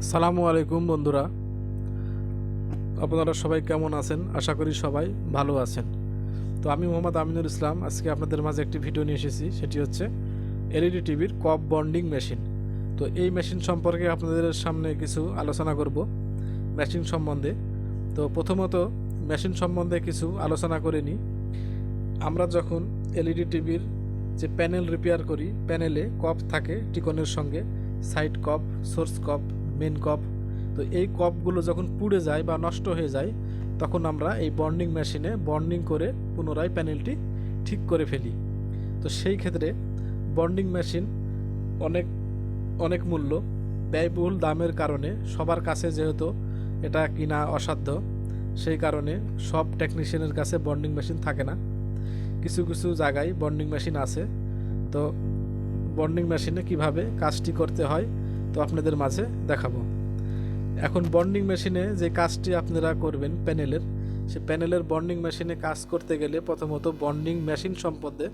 আসসালামু আলাইকুম বন্ধুরা, আপনারা সবাই কেমন আছেন? আশা করি সবাই ভালো আছেন। তো আমি মোহাম্মদ আমিনুল ইসলাম আজকে আপনাদের মাঝে একটি ভিডিও নিয়ে এসেছি, সেটি হচ্ছে এলইডি টিভির কপ বন্ডিং মেশিন। তো এই মেশিন সম্পর্কে আপনাদের সামনে কিছু আলোচনা করব মেশিন সম্বন্ধে। তো প্রথমত মেশিন সম্বন্ধে কিছু আলোচনা করে নিই। আমরা যখন এলইডি টিভির যে প্যানেল রিপেয়ার করি, প্যানেলে কপ থাকে টিকনের সঙ্গে, সাইড কপ, সোর্স কপ, মেন কপ। তো এই কপগুলো যখন পুড়ে যায় বা নষ্ট হয়ে যায়, তখন আমরা এই বন্ডিং মেশিনে বন্ডিং করে পুনরায় প্যানেলটি ঠিক করে ফেলি। তো সেই ক্ষেত্রে বন্ডিং মেশিন অনেক অনেক মূল্য, ব্যয়বহুল দামের কারণে সবার কাছে যেহেতু এটা কিনা অসাধ্য, সেই কারণে সব টেকনিশিয়ানের কাছে বন্ডিং মেশিন থাকে না। কিছু কিছু জায়গায় বন্ডিং মেশিন আছে। তো বন্ডিং মেশিনে কিভাবে কাজটি করতে হয় তো আপনাদের মাঝে দেখাবো। এখন বন্ডিং মেশিনে যে কাজটি আপনারা করবেন প্যানেলের, সে প্যানেলের বন্ডিং মেশিনে কাজ করতে গেলে প্রথমত বন্ডিং মেশিন সম্বন্ধে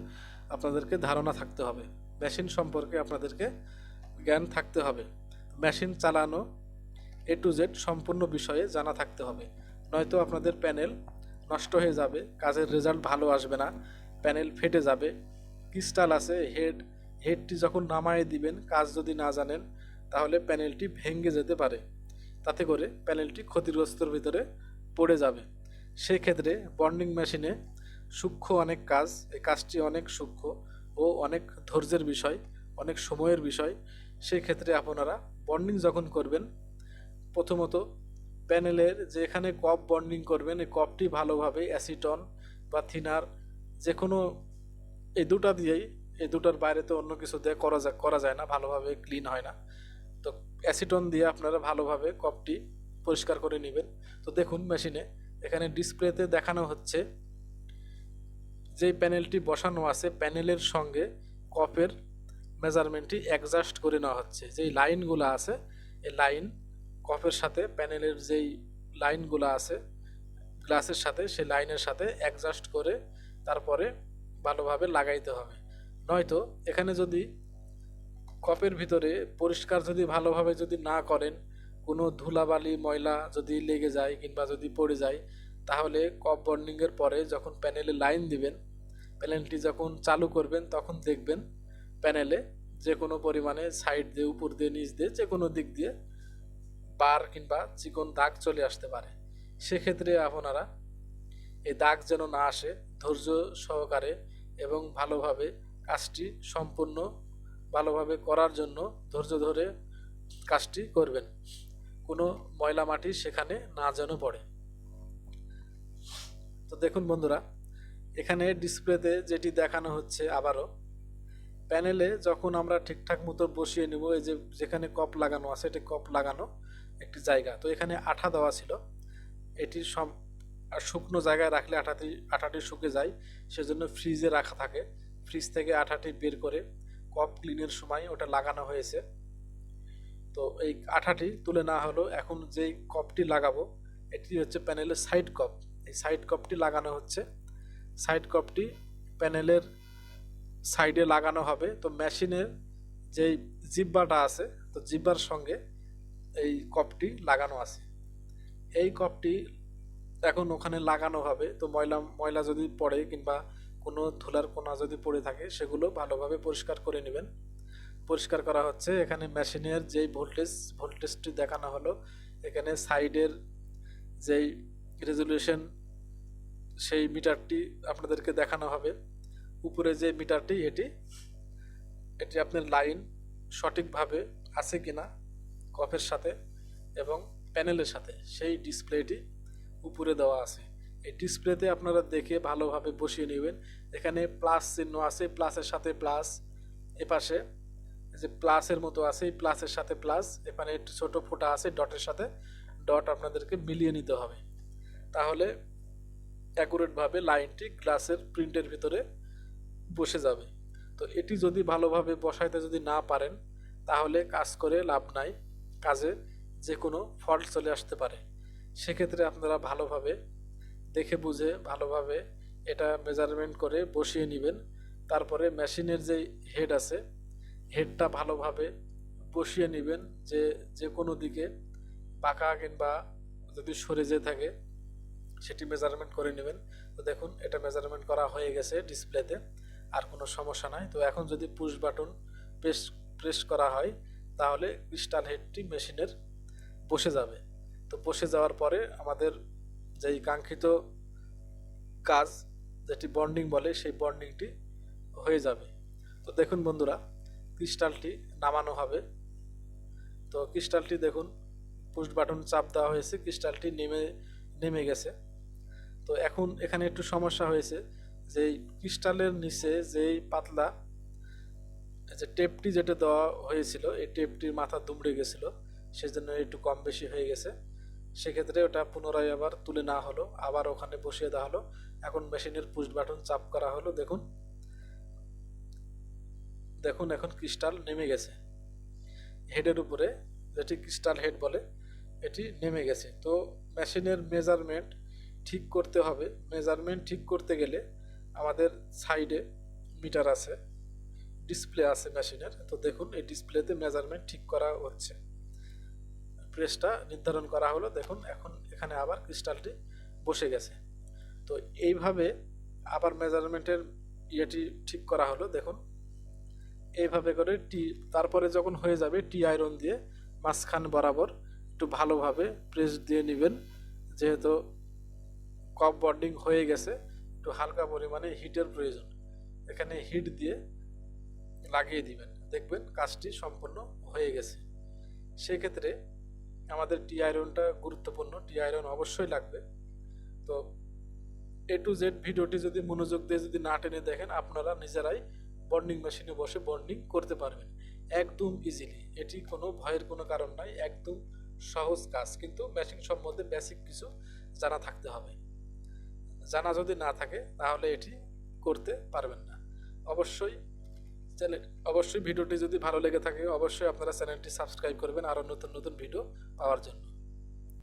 আপনাদেরকে ধারণা থাকতে হবে, মেশিন সম্পর্কে আপনাদেরকে জ্ঞান থাকতে হবে। মেশিন চালানো এ টু জেড সম্পূর্ণ বিষয়ে জানা থাকতে হবে, নয়তো আপনাদের প্যানেল নষ্ট হয়ে যাবে, কাজের রেজাল্ট ভালো আসবে না, প্যানেল ফেটে যাবে। ক্রিস্টাল আছে, হেডটি যখন নামায়ে দিবেন কাজ যদি না জানেন, তাহলে প্যানেলটি ভেঙে যেতে পারে, তাতে করে প্যানেলটি ক্ষতিগ্রস্তর ভিতরে পড়ে যাবে। সেক্ষেত্রে বন্ডিং মেশিনে সূক্ষ্ম অনেক কাজ, এই কাজটি অনেক সূক্ষ্ম ও অনেক ধৈর্যের বিষয়, অনেক সময়ের বিষয়। সেই ক্ষেত্রে আপনারা বন্ডিং যখন করবেন, প্রথমত প্যানেলের যেখানে কপ বন্ডিং করবেন, এই কপটি ভালোভাবে অ্যাসিটন বা থিনার যে কোনো এই দুটা দিয়েই, এই দুটার বাইরে তো অন্য কিছু দিয়ে করা যায় না, ভালোভাবে ক্লিন হয় না। তো অ্যাসিটন দিয়ে আপনারা ভালোভাবে কপটি পরিষ্কার করে নেবেন। তো দেখুন মেশিনে এখানে ডিসপ্লেতে দেখানো হচ্ছে যেই প্যানেলটি বসানো আছে, প্যানেলের সঙ্গে কপের মেজারমেন্টটি অ্যাডজাস্ট করে নেওয়া হচ্ছে। যেই লাইনগুলো আছে, এই লাইন কপের সাথে প্যানেলের যেই লাইনগুলো আছে গ্লাসের সাথে, সেই লাইনের সাথে অ্যাডজাস্ট করে তারপরে ভালোভাবে লাগাইতে হবে। নয়তো এখানে যদি কপের ভিতরে পরিষ্কার যদি ভালোভাবে যদি না করেন, কোনো ধুলাবালি ময়লা যদি লেগে যায় কিংবা যদি পড়ে যায়, তাহলে কপ বন্ডিংয়ের পরে যখন প্যানেলে লাইন দিবেন, প্যানেলটি যখন চালু করবেন, তখন দেখবেন প্যানেলে যে কোনো পরিমাণে সাইড দিয়ে, উপর দিয়ে, নিচ দিয়ে, যে কোনো দিক দিয়ে বার কিংবা চিকন দাগ চলে আসতে পারে। সেক্ষেত্রে আপনারা এই দাগ যেন না আসে, ধৈর্য সহকারে এবং ভালোভাবে কাজটি সম্পূর্ণ ভালোভাবে করার জন্য ধৈর্য ধরে কাজটি করবেন, কোনো ময়লা মাটি সেখানে না যেন পড়ে। তো দেখুন বন্ধুরা, এখানে ডিসপ্লেতে যেটি দেখানো হচ্ছে, আবারও প্যানেলে যখন আমরা ঠিকঠাক মতো বসিয়ে নেব, এই যে যেখানে কপ লাগানো আছে, এটি কপ লাগানো একটি জায়গা, তো এখানে আঠা দেওয়া ছিল। এটি শুকনো জায়গায় রাখলে আঠাটি শুকে যায়, সেজন্য ফ্রিজে রাখা থাকে। ফ্রিজ থেকে আঠাটি বের করে কপ ক্লিনের সময় ওটা লাগানো হয়েছে। তো এই আঠাটি তুলে না হলেও এখন যেই কপটি লাগাবো, এটি হচ্ছে প্যানেলের সাইড কপ। এই সাইড কপটি লাগানো হচ্ছে। সাইড কপটি প্যানেলের সাইডে লাগানো হবে। তো মেশিনের যেই জিব্বাটা আছে, তো জিব্বার সঙ্গে এই কপটি লাগানো আছে। এই কপটি এখন ওখানে লাগানো হবে। তো ময়লা ময়লা যদি পড়ে কিংবা কোনো ধুলার কোনা যদি পড়ে থাকে, সেগুলো ভালোভাবে পরিষ্কার করে নেবেন। পরিষ্কার করা হচ্ছে। এখানে মেশিনের যেই ভোল্টেজটি দেখানো হলো, এখানে সাইডের যেই রেজুলেশন, সেই মিটারটি আপনাদেরকে দেখানো হবে। উপরে যে মিটারটি, এটি এটি আপনার লাইন সঠিকভাবে আছে কিনা কপের সাথে এবং প্যানেলের সাথে, সেই ডিসপ্লেটি উপরে দেওয়া আছে। এই ডিসপ্লেতে আপনারা দেখে ভালোভাবে বসিয়ে নেবেন। এখানে প্লাস চিহ্ন আছে, প্লাসের সাথে প্লাস, এপাশে যে প্লাসের মতো আছে, এই প্লাসের সাথে প্লাস, এখানে একটু ছোট ফোঁটা আছে ডটের সাথে, ডট আপনাদেরকে মিলিয়ে নিতে হবে। তাহলে অ্যাকুরেটভাবে লাইনটি গ্লাসের প্রিন্টের ভিতরে বসে যাবে। তো এটি যদি ভালোভাবে বসাইতে যদি না পারেন, তাহলে কাজ করে লাভ নাই, কাজে যে কোনো ফল্ট চলে আসতে পারে। সেক্ষেত্রে আপনারা ভালোভাবে দেখে বুঝে ভালোভাবে এটা মেজারমেন্ট করে বসিয়ে নেবেন। তারপরে মেশিনের যে হেড আছে, হেডটা ভালোভাবে বসিয়ে নেবেন, যে যে কোনো দিকে বাঁকা কিংবা যদি সরে যেয়ে থাকে সেটি মেজারমেন্ট করে নেবেন। তো দেখুন এটা মেজারমেন্ট করা হয়ে গেছে ডিসপ্লেতে, আর কোনো সমস্যা নাই। তো এখন যদি পুশ বাটন প্রেস প্রেস করা হয় তাহলে ক্রিস্টাল হেডটি মেশিনের বসে যাবে। তো বসে যাওয়ার পরে আমাদের যেই কাঙ্ক্ষিত কাজ, যেটি বন্ডিং বলে, সেই বন্ডিংটি হয়ে যাবে। তো দেখুন বন্ধুরা, ক্রিস্টালটি নামানো হবে। তো ক্রিস্টালটি দেখুন, পুশ বাটন চাপ দেওয়া হয়েছে, ক্রিস্টালটি নেমে গেছে। তো এখন এখানে একটু সমস্যা হয়েছে, যে ক্রিস্টালের নিচে যেই পাতলা যে টেপটি যেটা দেওয়া হয়েছিল, এই টেপটির মাথা দুমড়ে গেছিলো, সেজন্য একটু কম বেশি হয়ে গেছে। সেক্ষেত্রে ওটা পুনরায় আবার তুলে নেওয়া হলো, আবার ওখানে বসিয়ে দেওয়া হলো। এখন মেশিনের পুশ বাটন চাপ করা হলো, দেখুন দেখুন এখন ক্রিস্টাল নেমে গেছে হেডের উপরে, যেটি ক্রিস্টাল হেড বলে, এটি নেমে গেছে। তো মেশিনের মেজারমেন্ট ঠিক করতে হবে। মেজারমেন্ট ঠিক করতে গেলে আমাদের সাইডে মিটার আছে, ডিসপ্লে আছে মেশিনের। তো দেখুন এই ডিসপ্লেতে মেজারমেন্ট ঠিক করা হচ্ছে, প্রেসটা নির্ধারণ করা হলো। দেখুন এখন এখানে আবার ক্রিস্টালটি বসে গেছে। তো এইভাবে আবার মেজারমেন্টের ইয়েটি ঠিক করা হলো। দেখুন এইভাবে করে তারপরে যখন হয়ে যাবে, টি আয়রন দিয়ে মাঝখান বরাবর একটু ভালোভাবে প্রেস দিয়ে নেবেন। যেহেতু কপ বন্ডিং হয়ে গেছে, একটু হালকা পরিমাণে হিটের প্রয়োজন, এখানে হিট দিয়ে লাগিয়ে দিবেন, দেখবেন কাজটি সম্পূর্ণ হয়ে গেছে। সেক্ষেত্রে আমাদের টি আয়রনটা গুরুত্বপূর্ণ, টি আয়রন অবশ্যই লাগবে। তো A to Z ভিডিওটি যদি মনোযোগ দিয়ে যদি না টেনে দেখেন, আপনারা নিজেরাই বন্ডিং মেশিনে বসে বন্ডিং করতে পারবেন একদম ইজিলি। এটি কোনো ভয়ের কোনো কারণ নাই, একদম সহজ কাজ। কিন্তু মেশিন সম্বন্ধে বেসিক কিছু জানা থাকতে হবে, জানা যদি না থাকে তাহলে এটি করতে পারবেন না। অবশ্যই ভিডিওটি যদি ভালো লেগে থাকে অবশ্যই আপনারা চ্যানেলটি সাবস্ক্রাইব করবেন আরও নতুন নতুন ভিডিও পাওয়ার জন্য।